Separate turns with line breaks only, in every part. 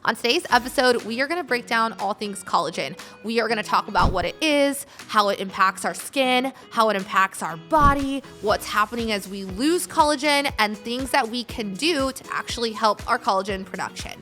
On today's episode, we are going to break down all things collagen. We are going to talk about what it is, how it impacts our skin, how it impacts our body, what's happening as we lose collagen, and things that we can do to actually help our collagen production.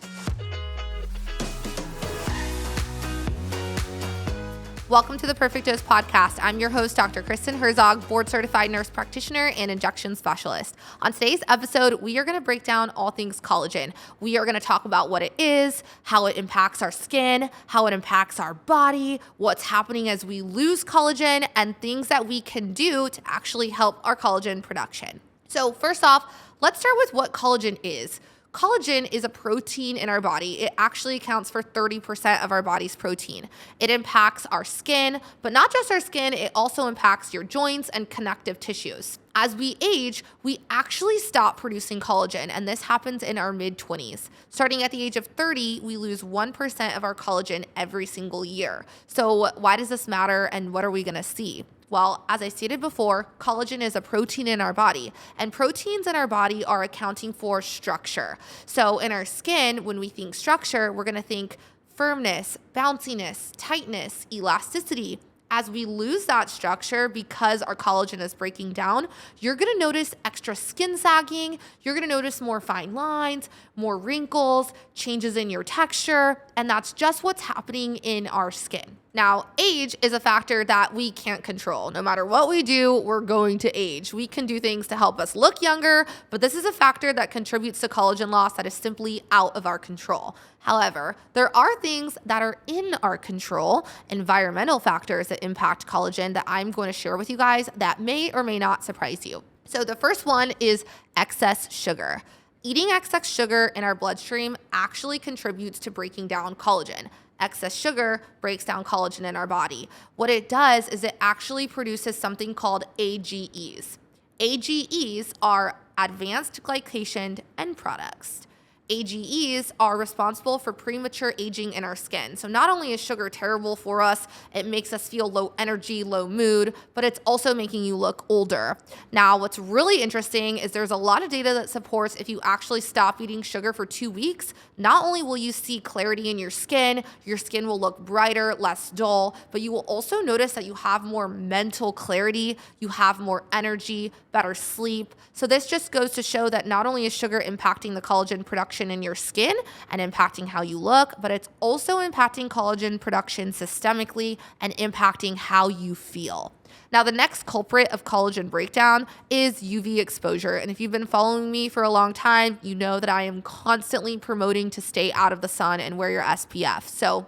Welcome to the Perfect Dose Podcast. I'm your host, Dr. Kristen Herzog, board-certified nurse practitioner and injection specialist. On today's episode, we are going to break down all things collagen. We are going to talk about what it is, how it impacts our skin, how it impacts our body, what's happening as we lose collagen, and things that we can do to actually help our collagen production. So first off, let's start with what collagen is. Collagen is a protein in our body. It actually accounts for 30% of our body's protein. It impacts our skin, but not just our skin, it also impacts your joints and connective tissues. As we age, we actually stop producing collagen, and this happens in our mid-20s. Starting at the age of 30, we lose 1% of our collagen every single year. So why does this matter, and what are we gonna see? Well, as I stated before, collagen is a protein in our body, and proteins in our body are accounting for structure. So in our skin, when we think structure, we're gonna think firmness, bounciness, tightness, elasticity. As we lose that structure because our collagen is breaking down, you're gonna notice extra skin sagging, you're gonna notice more fine lines, more wrinkles, changes in your texture, and that's just what's happening in our skin. Now, age is a factor that we can't control. No matter what we do, we're going to age. We can do things to help us look younger, but this is a factor that contributes to collagen loss that is simply out of our control. However, there are things that are in our control, environmental factors that impact collagen that I'm going to share with you guys that may or may not surprise you. So the first one is excess sugar. Eating excess sugar in our bloodstream actually contributes to breaking down collagen. Excess sugar breaks down collagen in our body. What it does is it actually produces something called AGEs. AGEs are advanced glycation end products. AGEs are responsible for premature aging in our skin. So not only is sugar terrible for us, it makes us feel low energy, low mood, but it's also making you look older. Now, what's really interesting is there's a lot of data that supports if you actually stop eating sugar for 2 weeks, not only will you see clarity in your skin will look brighter, less dull, but you will also notice that you have more mental clarity, you have more energy, better sleep. So this just goes to show that not only is sugar impacting the collagen production in your skin and impacting how you look, but it's also impacting collagen production systemically and impacting how you feel. Now, the next culprit of collagen breakdown is UV exposure. And if you've been following me for a long time, you know that I am constantly promoting to stay out of the sun and wear your SPF. So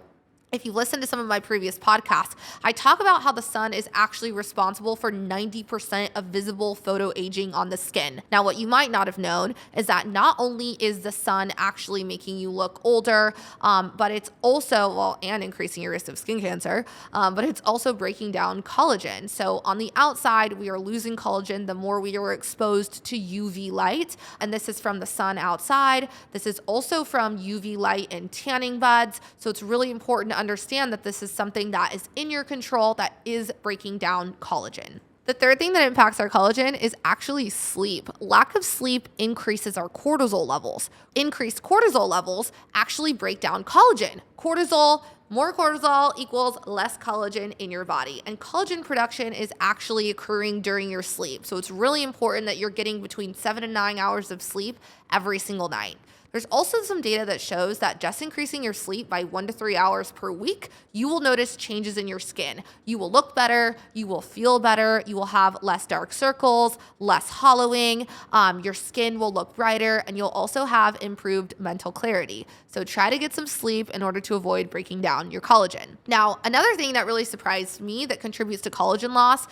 if you listen to some of my previous podcasts, I talk about how the sun is actually responsible for 90% of visible photoaging on the skin. Now, what you might not have known is that not only is the sun actually making you look older, but it's also, and increasing your risk of skin cancer, but it's also breaking down collagen. So on the outside, we are losing collagen the more we are exposed to UV light, and this is from the sun outside. This is also from UV light and tanning buds. So it's really important to understand that this is something that is in your control that is breaking down collagen. The third thing that impacts our collagen is actually sleep. Lack of sleep increases our cortisol levels. Increased cortisol levels actually break down collagen. More cortisol equals less collagen in your body. And collagen production is actually occurring during your sleep. So it's really important that you're getting between 7 and 9 hours of sleep every single night. There's also some data that shows that just increasing your sleep by 1 to 3 hours per week, you will notice changes in your skin. You will look better, you will feel better, you will have less dark circles, less hollowing, your skin will look brighter, and you'll also have improved mental clarity. So try to get some sleep in order to avoid breaking down your collagen. Now, another thing that really surprised me that contributes to collagen loss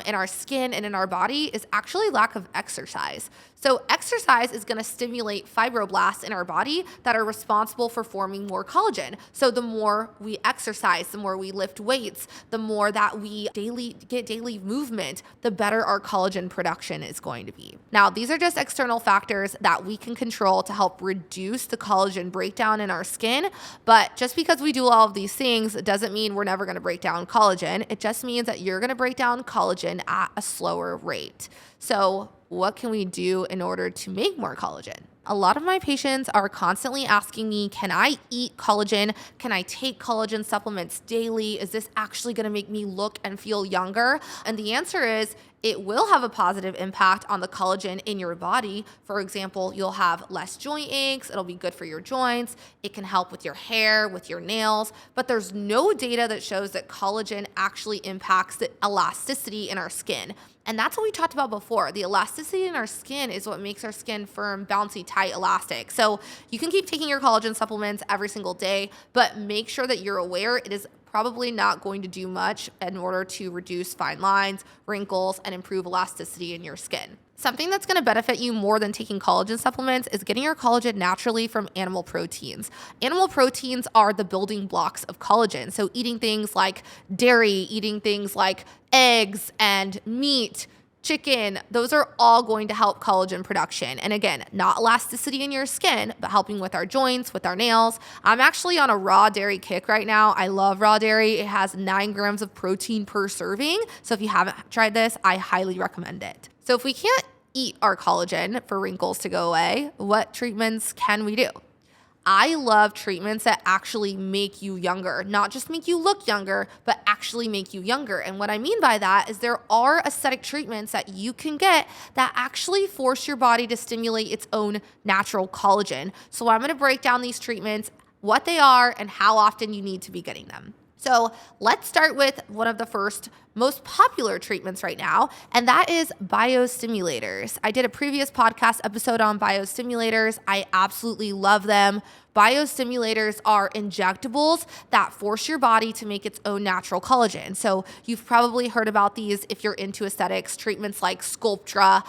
in our skin and in our body is actually lack of exercise. So exercise is going to stimulate fibroblasts in our body that are responsible for forming more collagen. So the more we exercise, the more we lift weights, the more that we get daily movement, the better our collagen production is going to be. Now, these are just external factors that we can control to help reduce the collagen breakdown in our skin. But just because we do all of these things doesn't mean we're never going to break down collagen. It just means that you're going to break down collagen at a slower rate. So what can we do in order to make more collagen? A lot of my patients are constantly asking me, can I eat collagen? Can I take collagen supplements daily? Is this actually going to make me look and feel younger? And the answer is it will have a positive impact on the collagen in your body. For example, you'll have less joint aches. It'll be good for your joints. It can help with your hair, with your nails, but there's no data that shows that collagen actually impacts the elasticity in our skin. And that's what we talked about before. The elasticity in our skin is what makes our skin firm, bouncy, tight, elastic. So you can keep taking your collagen supplements every single day, but make sure that you're aware it is probably not going to do much in order to reduce fine lines, wrinkles, and improve elasticity in your skin. Something that's going to benefit you more than taking collagen supplements is getting your collagen naturally from animal proteins. Animal proteins are the building blocks of collagen. So eating things like dairy, eating things like eggs and meat, chicken, those are all going to help collagen production. And again, not elasticity in your skin, but helping with our joints, with our nails. I'm actually on a raw dairy kick right now. I love raw dairy. It has 9 grams of protein per serving. So if you haven't tried this, I highly recommend it. So if we can't eat our collagen for wrinkles to go away, what treatments can we do? I love treatments that actually make you younger, not just make you look younger, but actually make you younger. And what I mean by that is there are aesthetic treatments that you can get that actually force your body to stimulate its own natural collagen. So I'm going to break down these treatments, what they are, and how often you need to be getting them. So let's start with one of the first most popular treatments right now, and that is biostimulators. I did a previous podcast episode on biostimulators. I absolutely love them. Biostimulators are injectables that force your body to make its own natural collagen. So you've probably heard about these if you're into aesthetics, treatments like Sculptra,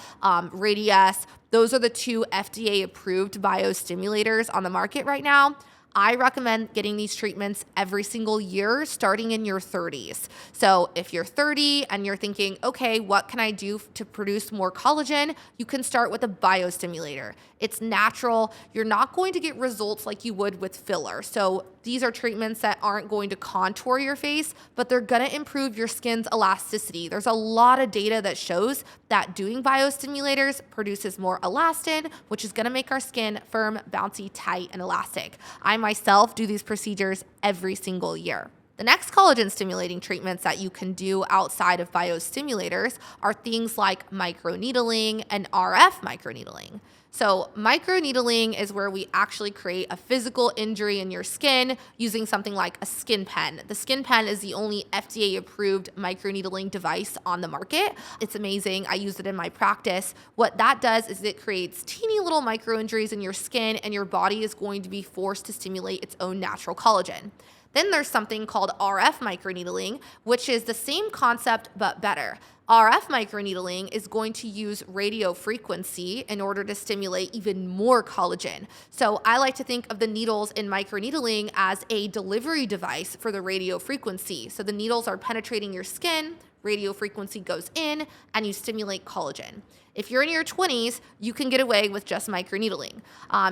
Radius. Those are the 2 FDA-approved biostimulators on the market right now. I recommend getting these treatments every single year, starting in your 30s. So if you're 30 and you're thinking, okay, what can I do to produce more collagen? You can start with a biostimulator. It's natural. You're not going to get results like you would with filler. So these are treatments that aren't going to contour your face, but they're going to improve your skin's elasticity. There's a lot of data that shows that doing biostimulators produces more elastin, which is going to make our skin firm, bouncy, tight, and elastic. I myself do these procedures every single year. The next collagen stimulating treatments that you can do outside of biostimulators are things like microneedling and RF microneedling. So microneedling is where we actually create a physical injury in your skin using something like a skin pen. The skin pen is the only FDA-approved microneedling device on the market. It's amazing. I use it in my practice. What that does is it creates teeny little micro injuries in your skin, and your body is going to be forced to stimulate its own natural collagen. Then there's something called RF microneedling, which is the same concept but better. RF microneedling is going to use radio frequency in order to stimulate even more collagen. So I like to think of the needles in microneedling as a delivery device for the radio frequency. So the needles are penetrating your skin, radio frequency goes in, and you stimulate collagen. If you're in your 20s, you can get away with just microneedling.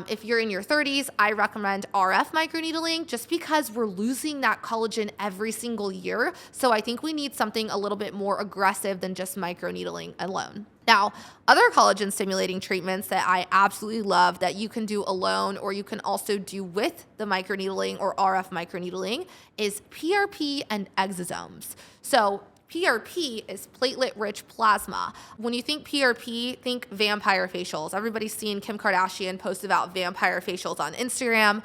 If you're in your 30s, I recommend RF microneedling just because we're losing that collagen every single year. So I think we need something a little bit more aggressive than just microneedling alone. Now, other collagen stimulating treatments that I absolutely love that you can do alone or you can also do with the microneedling or RF microneedling is PRP and exosomes. So PRP is platelet-rich plasma. When you think PRP, think vampire facials. Everybody's seen Kim Kardashian post about vampire facials on Instagram.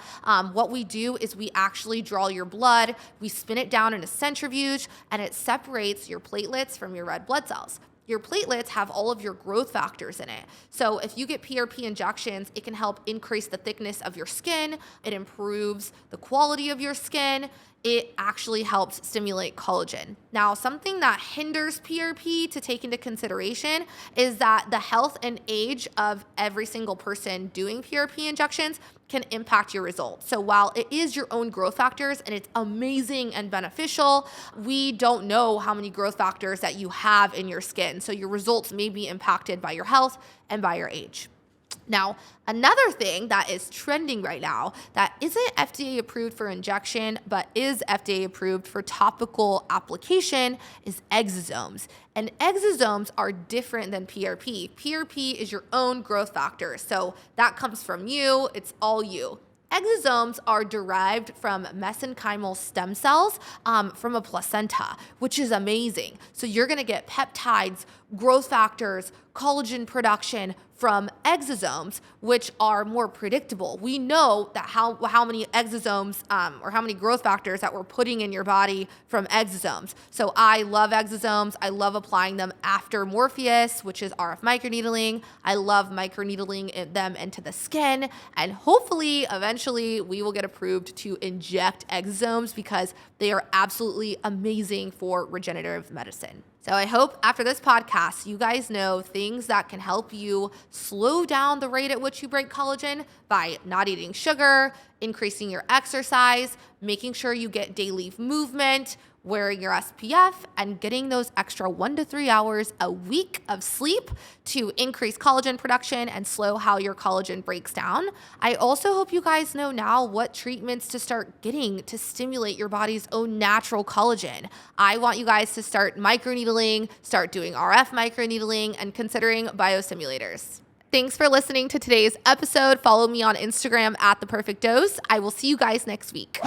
What we do is we actually draw your blood, we spin it down in a centrifuge, and it separates your platelets from your red blood cells. Your platelets have all of your growth factors in it. So if you get PRP injections, it can help increase the thickness of your skin. It improves the quality of your skin. It actually helps stimulate collagen. Now, something that hinders PRP to take into consideration is that the health and age of every single person doing PRP injections can impact your results. So while it is your own growth factors and it's amazing and beneficial, we don't know how many growth factors that you have in your skin. So your results may be impacted by your health and by your age. Now, another thing that is trending right now that isn't FDA approved for injection, but is FDA approved for topical application is exosomes. And exosomes are different than PRP. PRP is your own growth factor. So that comes from you, it's all you. Exosomes are derived from mesenchymal stem cells from a placenta, which is amazing. So you're gonna get peptides, growth factors, collagen production from exosomes, which are more predictable. We know that how many exosomes or how many growth factors that we're putting in your body from exosomes. So I love exosomes. I love applying them after Morpheus, which is RF microneedling. I love microneedling them into the skin. And hopefully, eventually, we will get approved to inject exosomes because they are absolutely amazing for regenerative medicine. So I hope after this podcast, you guys know things that can help you slow down the rate at which you break collagen by not eating sugar, increasing your exercise, making sure you get daily movement, wearing your SPF, and getting those extra 1 to 3 hours a week of sleep to increase collagen production and slow how your collagen breaks down. I also hope you guys know now what treatments to start getting to stimulate your body's own natural collagen. I want you guys to start microneedling, start doing RF microneedling, and considering biostimulators. Thanks for listening to today's episode. Follow me on Instagram at The Perfect Dose. I will see you guys next week.